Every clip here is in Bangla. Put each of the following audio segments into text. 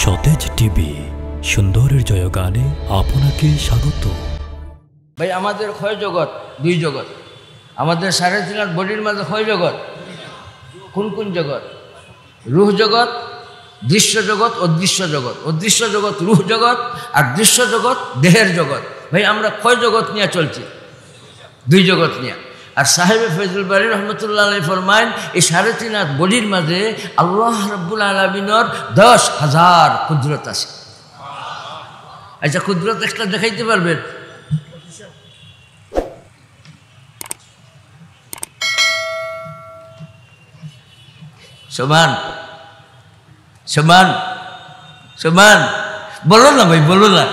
সতেজ টিভি সুন্দরের জয়গানে আপনাকে স্বাগত। ভাই আমাদের ক্ষয় জগৎ দুই জগৎ, আমাদের 3.5 বডির মাঝে ক্ষয় জগৎ। কোন কোন জগৎ? রূহ জগৎ, দৃশ্য জগৎ, অদৃশ্য জগৎ। অদৃশ্য জগৎ রূহ জগৎ আর দৃশ্য জগৎ দেহের জগৎ। ভাই আমরা ক্ষয় জগৎ নিয়ে চলছি, দুই জগৎ নিয়ে। আর সাহেবে ফয়জুল বারী রহমতুল্লাহ আলাইহি ফরমায়েন এই 3.5 বডির মাঝে আল্লাহ রাব্বুল আলামিনের 10,000 কুদরত আছে। আচ্ছা কুদরত একটা দেখাইতে পারবেন? সমান সমান সমান বলো না ভাই, বলো না।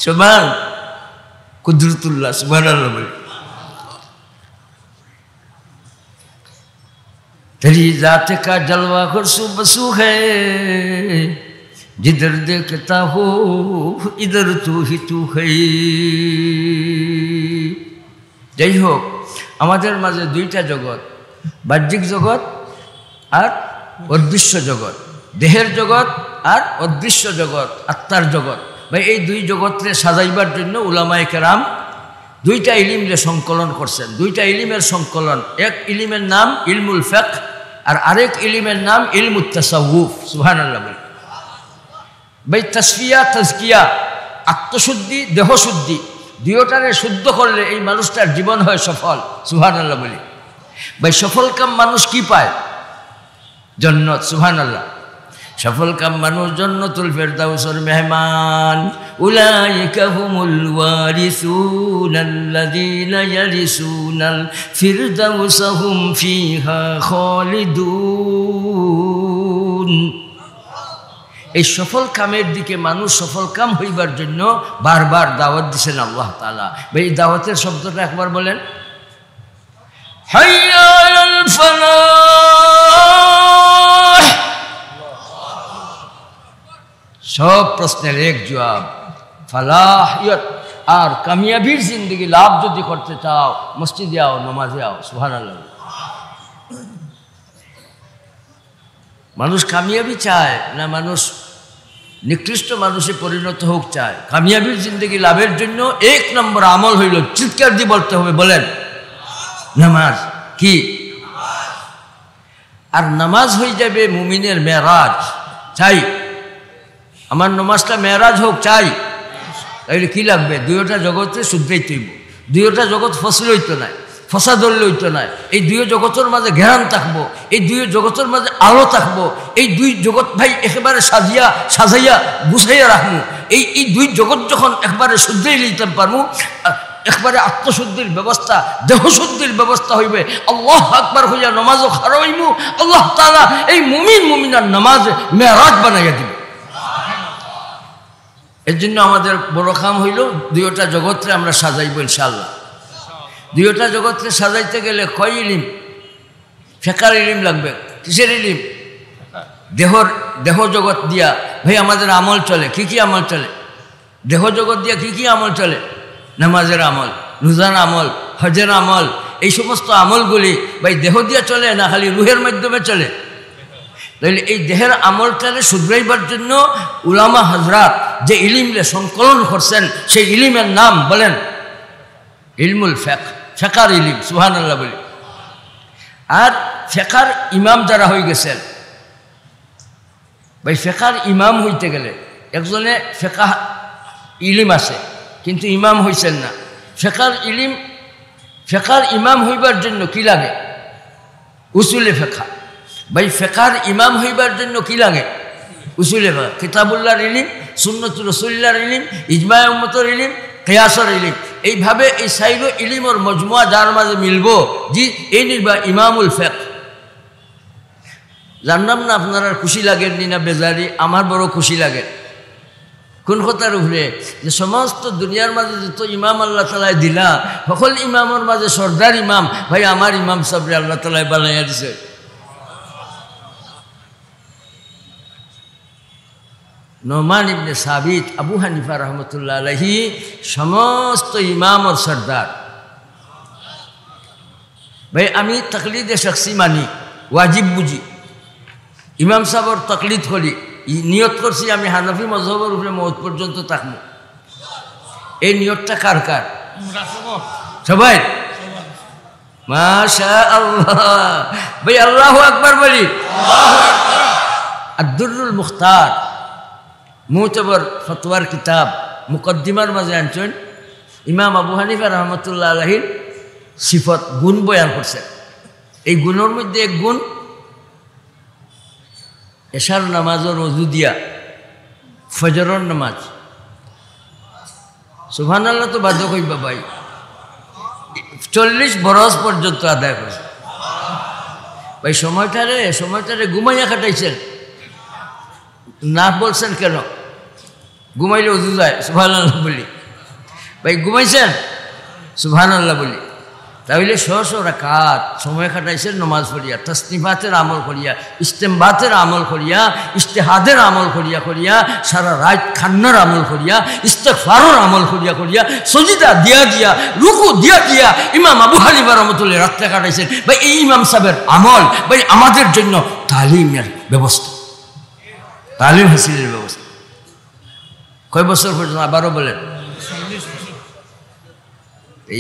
সমান কুদরতুল্লাহ সুবহানাল্লাহ বলে। तेरी जात का जलवा खुशू बसू है, जिधर देखता हो इधर तू ही तू है। যাই হোক, আমাদের মাঝে দুইটা জগৎ, বাহ্যিক জগৎ আর অদৃশ্য জগৎ, দেহের জগৎ আর অদৃশ্য জগৎ, আত্মার জগৎ। ভাই এই দুই জগৎরে সাজাইবার জন্য উলামায়ে কেরাম দুইটা ইলিমরে সংকলন করছেন। দুইটা ইলিমের সংকলন, এক ইলিমের নাম ইলমুল ফিকহ আর আরেক ইলিমের নাম ইলমুত তাসাউফ। সুবহানাল্লাহ। ভাই তাসফিয়া তাজকিয়া, আত্মশুদ্ধি দেহশুদ্ধি, দুইটারে শুদ্ধ করলে এই মানুষটার জীবন হয় সফল। সুবহানাল্লাহ বলি। ভাই সফল কাম মানুষ কি পায়? জান্নাত। সুবহানাল্লাহ। সফল কাম মানুষ জান্নাতুল ফেরদাউসের মেহমান। উলাইকা হুমুল ওয়ারিসুনাল্লাযীনা ইয়ারিসুনাল ফিরদাউসা হুম ফিহা খালিদুন। এই সফল কামের দিকে মানুষ সফল কাম হইবার জন্য বারবার দাওয়াত দিয়েছেন আল্লাহ তাআলা। ভাই এই দাওয়াতের শব্দটা একবার বলেন। হাইয়া আলাল ফালাহ। সব প্রশ্নের এক জবাব, ফালাহিয়ত। আর কামিয়াবির জিন্দগি লাভ যদি করতে চাও মসজিদে আও, নামাজে আও। সুবহানাল্লাহ। মানুষ কামিয়াবি চায় না মানুষ নিকৃষ্ট মানুষে পরিণত হোক চায়? কামিয়াবির জিন্দগি লাভের জন্য 1 নম্বর আমল হইল, চিৎকার দিয়ে বলতে হবে, বলেন নামাজ। কি? আর নামাজ হয়ে যাবে মুমিনের মেরাজ। চাই আমার নামাজটা মেরাজ হোক, চাই। তাইলে কি লাগবে? দুইটা জগতে শুদ্ধইতে হইব। দুইটা জগৎ ফসল হইতো না, ফসা ধরলে হইতো না। এই দুই জগতের মাঝে ঘেরান থাকবো, এই দুই জগতের মাঝে আলো থাকবো। এই দুই জগৎ ভাই একেবারে সাজাইয়া গুছাইয়া রাখবো। এই দুই জগৎ যখন একবারে শুদ্ধই লইতে পারবো, একবারে আত্মশুদ্ধির ব্যবস্থা, দেহশুদ্ধির ব্যবস্থা হইবে। আল্লাহ আকবার হইয়া নামাজও খারা হইব। আল্লাহ তাআলা এই মুমিনার নামাজ মেরাজ বানাইয়া দিবে। এর জন্য আমাদের বড় কাম হইল দুইটা জগৎরে আমরা সাজাইব ইনশাআল্লাহ। দুইটা জগৎরে সাজাইতে গেলে কয় ইলিম? ফিকহের ইলিম লাগবে। কিসের ইলিম? দেহ জগৎ দিয়া ভাই আমাদের আমল চলে। কি কি আমল চলে? দেহ জগৎ দিয়া কি কি আমল চলে? নামাজের আমল, রোজার আমল, হজের আমল। এই সমস্ত আমলগুলি ভাই দেহ দিয়া চলে না খালি রুহের মাধ্যমে চলে? তাহলে এই দেহের আমলটারে শুধরাইবার জন্য উলামা হযরত যে ইলিমরে সংকলন করছেন সেই ইলিমের নাম বলেন ইলমুল ফিকহ, ফিকহের ইলিম। সুবহানাল্লাহ বলি। আর ফিকহের ইমাম যারা হয়ে গেছেন, ভাই ফিকহের ইমাম হইতে গেলে একজনে ফিকহ ইলিম আছে কিন্তু ইমাম হইছেন না। ফিকহের ইমাম হইবার জন্য কি লাগে? উসুলে ফিকহ। ভাই ফিকহের ইমাম হইবার জন্য কি লাগে? উসুলে ফিকহ, কিতাবুল্লাহর ইলিম, সুন্নাতুর রাসূলুল্লাহর ইলিম, ইজমায়ে উম্মতের ইলিম, কিয়াসের ইলিম। এইভাবে এই 4 ইলিমের মজমুয়া যার মাঝে মিলবো, জি এই নির্বা ইমামুল ফিকহ। জানলাম না আপনারা খুশি লাগেননি না বেজারি? আমার বড় খুশি লাগে। কোন কথার উপরে? যে সমস্ত দুনিয়ার মাঝে যত ইমাম আল্লাহ তাআলা দিলা, সকল ইমামের মাঝে সর্দার ইমাম ভাই আমার ইমাম সাহেবরে আল্লাহ তাআলা বানাইয়া দিছে। নোমান ইবনে সাবিত, আবু হানিফা রহমতুল্লাহ আলাইহি সমস্ত ইমামর সর্দার। ভাই আমি তাকলিদে শখসি মানি, ওয়াজিব বুঝি। ইমাম সাহেবর তকলিদ করি, নিয়ত করছি আমি হানাফি মজহবের উপরে মওত পর্যন্ত থাকবো। এই নিয়তটা কার কার? সবাই? মাশা আল্লাহ। ভাই আল্লাহু আকবার বলি। আদ-দুররুল মুখতার মুতাবার ফতোয়ার কিতাব মুকদ্দিমার মাঝে আনছেন ইমাম আবু হানিফা রহমতুল্লাহ আলাইহির সিফত গুণ বয়ান করছেন। এই গুণের মধ্যে এক গুণ এশার নামাজের ওযু দিয়া ফজরের নামাজ। সুবহানাল্লাহ তো বাধ্য কইবা ভাই, 40 বরস পর্যন্ত আদায় করছে ভাই। সময়টারে ঘুমাইয়া কাটাইছেন না, বলছেন কেন? ঘুমাইলে ওযু যায়, সুবহানাল্লাহ বলি। ভাই ঘুমাইছেন, সুবহানাল্লাহ বলি। তাহলে 100 রাকাত সময় কাটাইছেন নমাজ পড়িয়া, তাসনিফাতের আমল করিয়া, ইস্তেমবাতের আমল করিয়া, ইস্তেহাদের আমল করিয়া সারা রাত খান্নার আমল করিয়া, ইস্তেগফারের আমল করিয়া সজিদা দিয়া রুকু দিয়া ইমাম আবু হানিফা রহমাতুল্লাহ রাত্রে কাটাইছেন। ভাই এই ইমাম সাহেবের আমল ভাই আমাদের জন্য তালিমের ব্যবস্থা, তালিম হাসিলের ব্যবস্থা। কয় বছর পর্যন্ত? আবারও বলেন।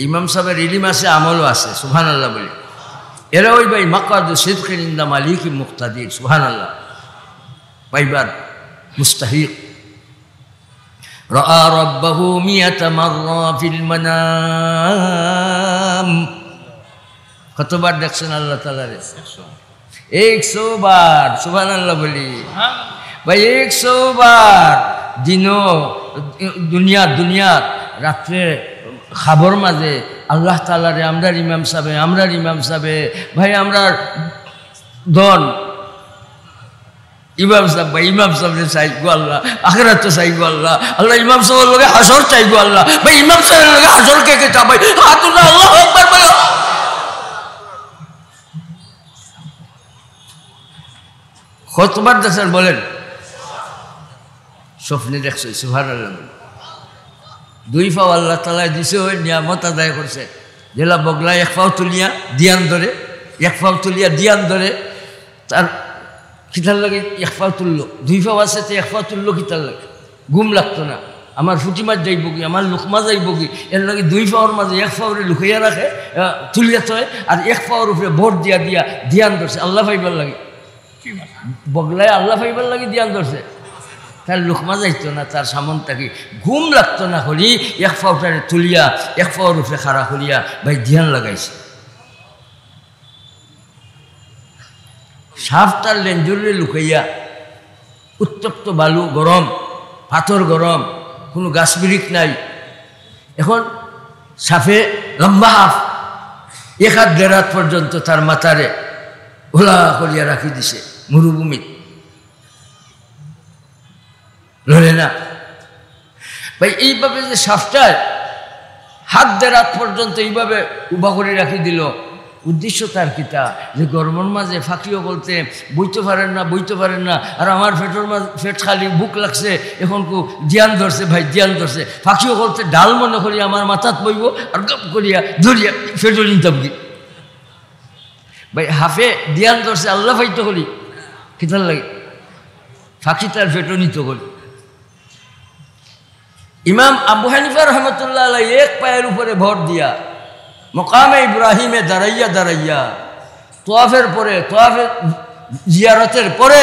ইমাম সাহেবের ইলিম আছে, আমলও আছে, সুবহানাল্লাহ বলি। এরা ওই ভাই মাকাদু সিদকিন ইনদা মালিকি মুক্তাদির, সুবহানাল্লাহ, পাইবার মুস্তাহিক। রাআ রাব্বাহু মিয়াতা মাররা ফিল মানাম। কতবার দেখছেন আল্লাহ তাআলা রে? 100 বার, সুবহানাল্লাহ বলি। ভাই 100 বার দুনিয়া রাত্রে খাবর মাঝে আল্লাহ তাআলারে আমরার ইমাম সাহেবে ভাই আমরার দন ইমাম সাহেব, ভাই ইমাম সাহেবের চাইগো আল্লাহ, আখিরাত তো চাইগো আল্লাহ, আল্লাহ ইমাম সাহেবের লগে হাসর চাইগো আল্লাহ। ভাই ইমাম সাহেবের লগে হাসর কে কে চাই? হাতুনা আল্লাহু আকবার বলো। কতবার দেখছেন বলেন? স্বপ্নে দেখছে, সুবহানাল্লাহ। 2 পাও আল্লাহ তাআলা দিছে, ওই নিয়ামত আদায় করছে। যেলা বগলা 1 পাও তুলিয়া দিয়ান ধরে, 1 পাও তুলিয়া দিয়ান ধরে, তার কিতার লাগে 1 পাও তুললো, 2 পাও আছে তো 1 পাও তুললো, কিতার লাগে ঘুম লাগতো না। আমার ফুটি মাছ যাইব কি, আমার লুকমা যাইব কি, এর লাগে 2 পাওয়ার মাঝে 1 পাওরে লুকাইয়া রাখে, তুলিয়া থয়, আর 1 পাওয়ার উপরে ভোট দিয়া দিয়ান ধরছে আল্লাহ পাইবার লাগে। বগলায় আল্লাহ পাইবার লাগে দিয়ান ধরছে, তার লুকমা যাইতো না, তার সামন থাকি ঘুম লাগতো না করি 1 পাওটারে তুলিয়া 1 পাওয়ার উপরে খাড়া করিয়া ভাই ধ্যান লাগাইছে। সাপ তার লেঞ্জুরে লুকাইয়া, উত্তপ্ত বালু গরম, পাথর গরম, কোনো গাছ বিরিক নাই। এখন সাপে লম্বা হাফ 1 হাত 1.5 হাত পর্যন্ত তার মাথারে ওলা করিয়া রাখি দিছে মরুভূমি, লড়ে না। ভাই এইভাবে যে সাপটায় 1 হাত 1.5 হাত পর্যন্ত এইভাবে উভা করে রাখি দিল, উদ্দেশ্য তার কিতা? যে গরমের মাঝে ফাঁকিও বলতে বইতে পারেন না, আর আমার পেট খালি বুক লাগছে, এখন ধ্যান ধরছে, ভাই ধ্যান ধরছে, ফাঁকিও বলতে ডাল মনে করি আমার মাথাত বইব, আর গপ করিয়া ধরিয়া ফেটও নিতাম কি। ভাই হাফে ধ্যান ধরছে আল্লাহ ফাইতো করি, কিতার লাগে ফাঁকি তার ফেটও নিত করি। ইমাম আবু হানিফা রহমতুল্লাহ আলাইহি 1 পায়ের উপরে ভর দিয়া মকামে ইব্রাহিমে দাঁড়াইয়া তোয়াফের পরে, তোয়াফের জিয়ারতের পরে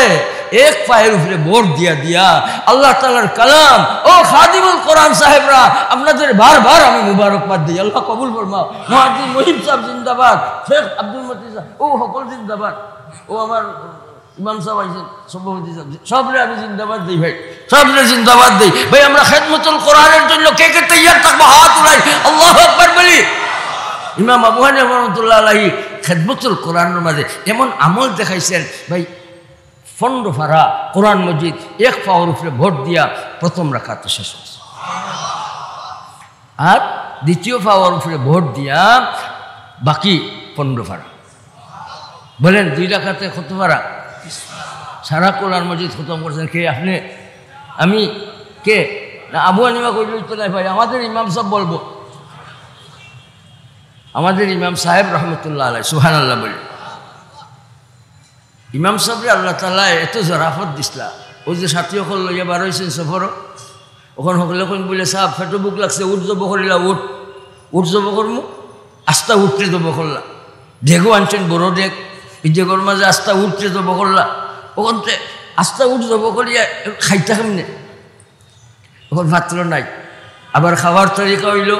1 পায়ের উপরে ভর দিয়া আল্লাহ তাআলার কালাম, ও খাদিমুল কোরআন সাহেবরা, আপনাদের বারবার আমি মুবারকবাদ দিই, আল্লাহ কবুল ফরমাও। মুহাদ্দিস মহিম সাহেব জিন্দাবাদ, শেখ আব্দুল মতিন সাহেব, ও সকল জিন্দাবাদ, ও আমার ইমাম সাহেব আইছেন, সভাপতি সাহেব, সবরে আমি জিন্দাবাদ দিই ভাই, সবরে জিন্দাবাদ দিই ভাই। আমরা খেদমতুল কোরআনের জন্য কে কে তৈয়ার থাকবো? হাত উঠাই, আল্লাহু আকবার বলি। ইমাম আবু হানিফা রাহমাতুল্লাহ আলাইহি খেদমতুল কোরআনের মাঝে এমন আমল দেখাইছেন ভাই, 15 পারা কোরআন মজিদ 1 পাওয়ার উপরে ভোট দিয়া প্রথম রাকাত শেষ হয়েছে, আর দ্বিতীয় পাওয়ার উপরে ভোট দিয়া বাকি 15 পারা। বলেন 2 রাকাতে কত পারা? সারা কোরআন মজিদ খতম করছেন কে? আপনি? আমি? কে? না আবু হানিফা কইলেই তো নাই ভাই, আমাদের ইমাম সাহেব বলবো, আমাদের ইমাম সাহেব রহমতুল্লাহ আলাইহি, সুবহানাল্লাহ বলি। ইমাম সাহেবরে আল্লাহ তাআলা এত জরাফত দিসলা, ওই যে সাথী সকল লইয়া বার হয়েছেন সফর, ওখান সকলে কোন বলে সাহেব ফেটো বুক লাগছে, উঠ জব করিলা, উঠ জব করমু, আস্তা উঠতে জব করলা, ঢেগো আনছেন বড় ঢেক, এই ঢেগোর মাঝে আস্তা উঠতে জব করলা, ওখানতে আস্তা উঠ জব করিয়া খাইতে কেমনে, ওখান পাত্র নাই। আবার খাওয়ার তরিকা হইল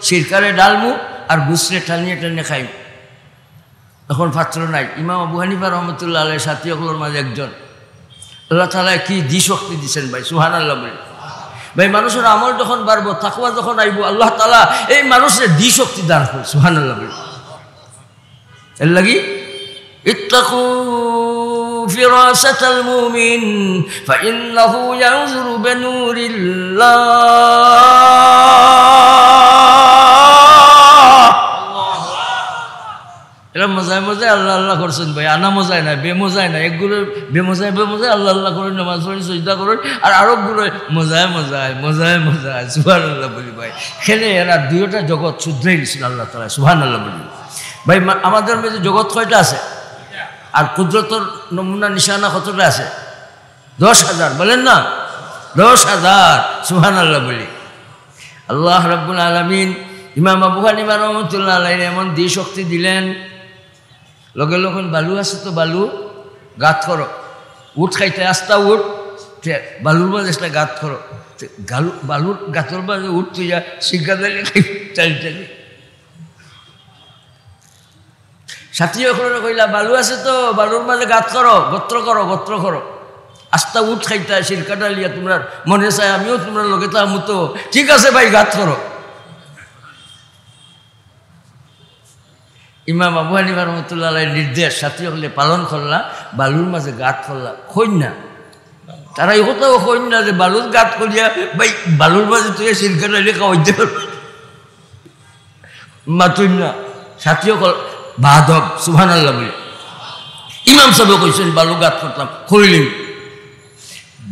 সিরকারে ডালমু আর গুসরে টানিয়ে টানিয়ে খাইম, তখন পাত্র নাই। ইমাম আবু হানিফা রহমতুল্লাহ আলাইহির সাথী সকলের মাঝে একজন, আল্লাহ তাআলা কি দি শক্তি দিচ্ছেন ভাই, সুবহানাল্লাহ বলি ভাই। মানুষের আমল যখন বাড়বো, তাকওয়া যখন আইব, আল্লাহ তাআলা এই মানুষের দি শক্তি দান করে, সুবহানাল্লাহ বলি। এর লাগি ইত্তাকু ফিরাসাতাল মুমিন ফাইন্নাহু ইয়ানজুরু বিনুরিল্লাহ। এরা মজায় মজায় আল্লাহ আল্লাহ করছেন ভাই, আনা মজায় না, বেমজায় না। একগুলো বেমজায় আল্লাহ আল্লাহ করে, নামাজ পড়ি, সিজদা করেন, আর আরবগুলো মজায় মজায় সুবহানাল্লাহ বলি ভাই। খেলে এরা দুইটা জগৎ শুদ্ধই নিছিল আল্লাহ তাআলা, সুবহানাল্লাহ বলি ভাই। আমাদের মধ্যে জগৎ কয়টা আছে? আর কুদরতর নমুনা নিশানা কতটা আছে? 10,000 বলেন না, 10,000 সুবহানাল্লাহ বলি। আল্লাহ রাব্বুল আলামিন ইমাম আবু হানিফা রহমতুল্লাহ আলাইহি এমন দি শক্তি দিলেন, লগে লগে বালু আছে তো বালু গাত করো, উঠ খাইতে আস্তা উঠ, বালুর মাঝে একটা গাত করো, বালুর গাতর মাঝে উঠ তুইয়া শিক্ষা দিলে চালি চালি। সাথী ওখানে কইলা বালু আছে তো বালুর মাঝে গাত করো, গোত্র করো, আস্তা উঠ খাইতে শিরকাটা লিয়া তোমরা মনে চায় আমিও তোমরা লগে তা মতো, ঠিক আছে ভাই গাত করো। ইমাম আবু হানিফা রহমতুল্লাহ আলাইহির নির্দেশ সাথী হলে পালন করলা, বালুর মাঝে গাত করলা, খইন না। তারা এই কথাও খইন না যে বালুর গাত করিয়া ভাই বালুর মাঝে তুই সিরকাটা লিয়ে খাওয়াইতে পারবি, মাতুই না। সাথী হল বাধব, সুবহানাল্লাহ বলি। ইমাম সাহেব কইছেন বালু গাত করতাম, খইলিম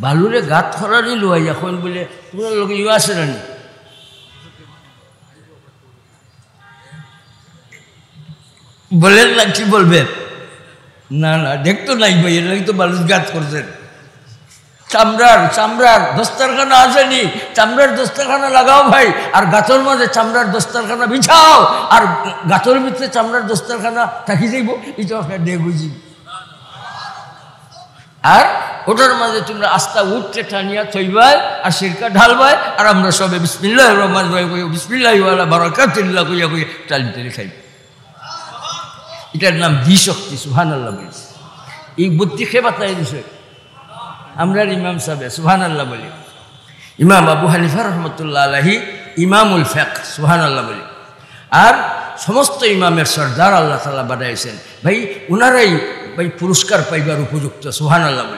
বালুরে গাত করারই লইয়া কইন বলে তোমার লোকে ইউ আছে না, বলেন না, কি বলবেন? না দেখতো নাই ভাই, এর তো বালুর গাত করছেন। চামড়ার দস্তারখানা আসেনি, চামড়ার দস্তারখানা লাগাও ভাই, আর গাতর মাঝে চামড়ার দস্তারখানা বিছাও, আর গাতর ভিতরে চামড়ার দস্তারখানা থাকি যাইব, এটা আপনার ডে বুঝি। আর ওটার মাঝে তোমরা আস্তা উঠতে টানিয়া থইবাই আর সিরকা ঢালবাই, আর আমরা সবে বিসমিল্লাহির রহমানির রহিম বিসমিল্লাহি ওয়ালা বারাকাতুল্লাহ কইয়া টালি টালি খাই। এটার নাম দি শক্তি, সুবহানাল্লাহ বলি। এই বুদ্ধি খেয়ে বাতাই দিছে আমরা ইমাম সাহেব, সুবহানাল্লাহ বলি। ইমাম আবু হানিফা রহমতুল্লাহ আলাইহি ইমামুল ফিকহ, সুবহানাল্লাহ বলি। আর সমস্ত ইমামের সর্দার আল্লাহ তাআলা বানাইছেন ভাই, উনারাই ভাই পুরস্কার পাইবার উপযুক্ত, সুবহানাল্লাহ বলি।